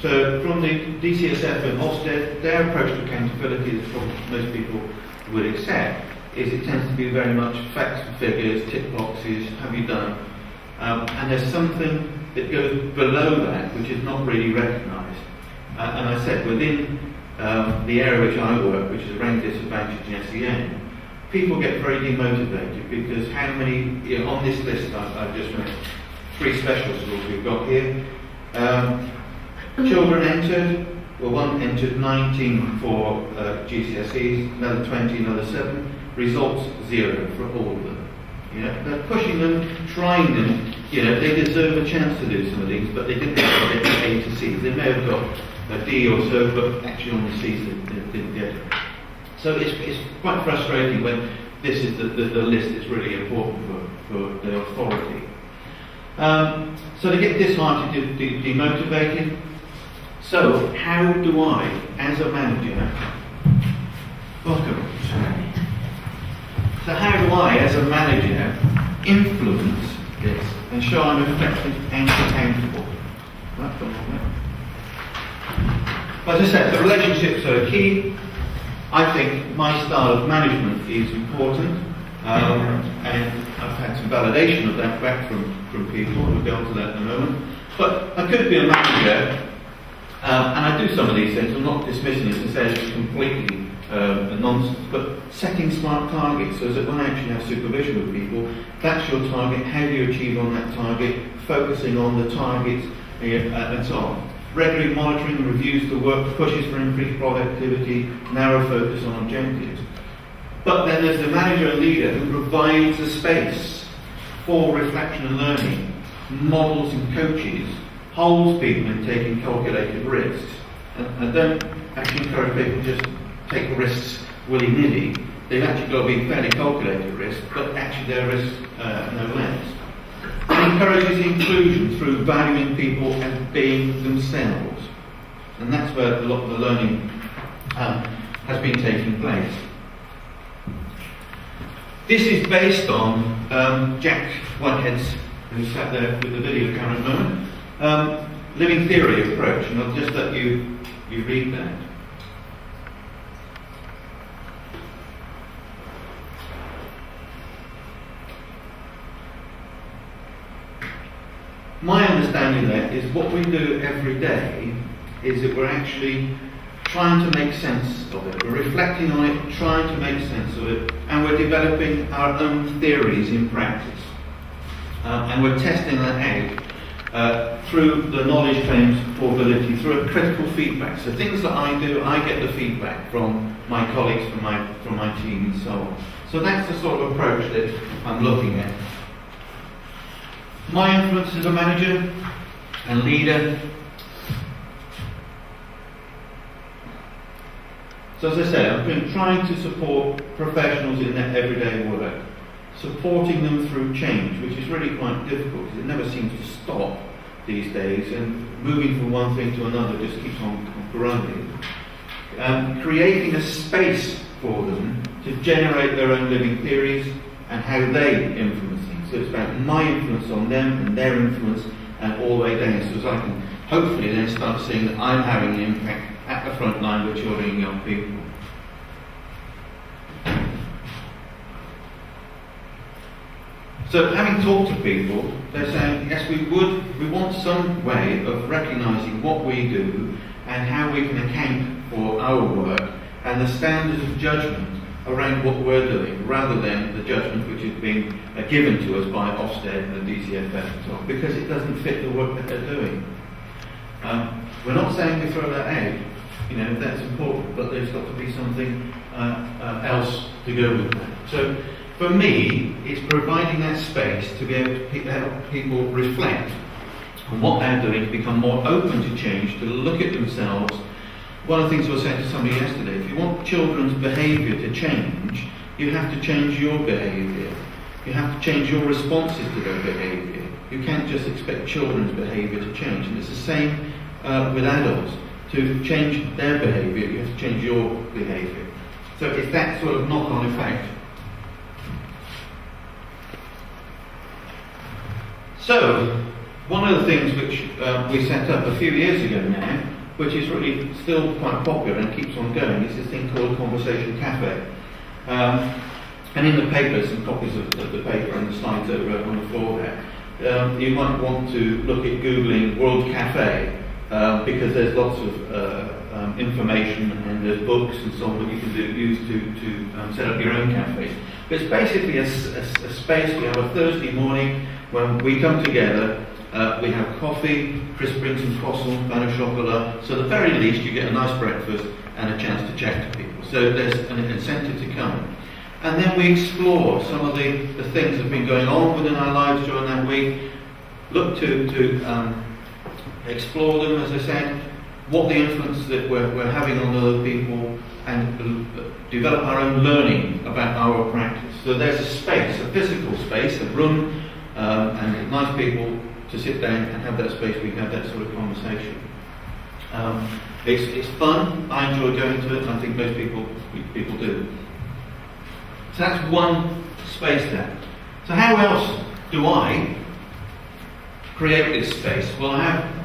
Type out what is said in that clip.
So from the DCSF and Ofsted, their approach to accountability, as probably most people would accept, is it tends to be very much facts and figures, tick boxes, have you done? And there's something that goes below that which is not really recognised. And I said within the area which I work, which is around disadvantage and SEN, people get very demotivated because how many, on this list I've just read, 3 special schools we've got here. Children entered, well, one entered 19 for GCSEs, another 20, another 7. Results 0 for all of them. They're pushing them, trying them. They deserve a chance to do some of these, but they didn't get A to C. They may have got a D or so, but actually on the C's they didn't get it. So it's quite frustrating when this is the list that's really important for the authority. So they get disheartened, demotivated. So how do I, as a manager, welcome. So how do I, as a manager, influence this and show I'm effective and accountable? But as I said, the relationships are key. I think my style of management is important, and I've had some validation of that back from people. We'll go on to that in a moment. But I could be a manager, and I do some of these things. I'm not dismissing it and saying it's completely nonsense, but setting smart targets so that when I actually have supervision with people, that's your target, how do you achieve on that target, focusing on the targets and so on. Regularly monitoring and reviews the work, pushes for increased productivity, narrow focus on objectives. But then there's the manager and leader who provides a space for reflection and learning, models and coaches, holds people in taking calculated risks, and don't actually encourage people to just take risks willy-nilly. They've actually got to be fairly calculated risks, but actually they're risks no less. It encourages inclusion through valuing people as being themselves. And that's where a lot of the learning has been taking place. This is based on Jack Whitehead's, who sat there with the video camera at the moment, living theory approach, and I'll just let you read that. My understanding there is what we do every day is that we're actually trying to make sense of it. We're reflecting on it, trying to make sense of it, and we're developing our own theories in practice. And we're testing that out through the knowledge claims portability, through a critical feedback. So things that I do, I get the feedback from my colleagues, from my team and so on. So that's the sort of approach that I'm looking at. My influence as a manager and leader. So as I say, I've been trying to support professionals in their everyday work, supporting them through change, which is really quite difficult because it never seems to stop these days, and moving from one thing to another just keeps on growing. Creating a space for them to generate their own living theories and how they influence things. So it's about my influence on them and their influence and all the way down, so as I can hopefully then start seeing that I'm having an impact at the front line with children and young people. So having talked to people, they're saying, yes, we want some way of recognising what we do and how we can account for our work and the standards of judgment around what we're doing, rather than the judgment which is being given to us by Ofsted and the DCFF and so on, because it doesn't fit the work that they're doing. We're not saying we throw that out, that's important, but there's got to be something else to go with that. So for me, it's providing that space to be able to help people reflect on what they're doing, to become more open to change, to look at themselves. One of the things I was saying to somebody yesterday, if you want children's behaviour to change, you have to change your behaviour. You have to change your responses to their behaviour. You can't just expect children's behaviour to change. And it's the same with adults. To change their behaviour, you have to change your behaviour. So it's that sort of knock-on effect. So, one of the things which we set up a few years ago now, which is really still quite popular and keeps on going, is this thing called Conversation Cafe. And in the paper, some copies of the paper and the slides that are on the floor there, you might want to look at Googling World Cafe, because there's lots of information and there's books and so on that you can use to set up your own cafes. But it's basically a space. We have a Thursday morning when we come together. We have coffee, Chris brings some croissants, pain au chocolat, so at the very least you get a nice breakfast and a chance to chat to people. So there's an incentive to come. And then we explore some of the things that have been going on within our lives during that week, look to explore them, as I said, what the influence that we're having on other people, and develop our own learning about our practice. So there's a space, a physical space, a room, and nice people to sit down and have that space. We can have that sort of conversation. It's fun. I enjoy going to it, and I think most people do. So that's one space there. So how else do I create this space? Well, I have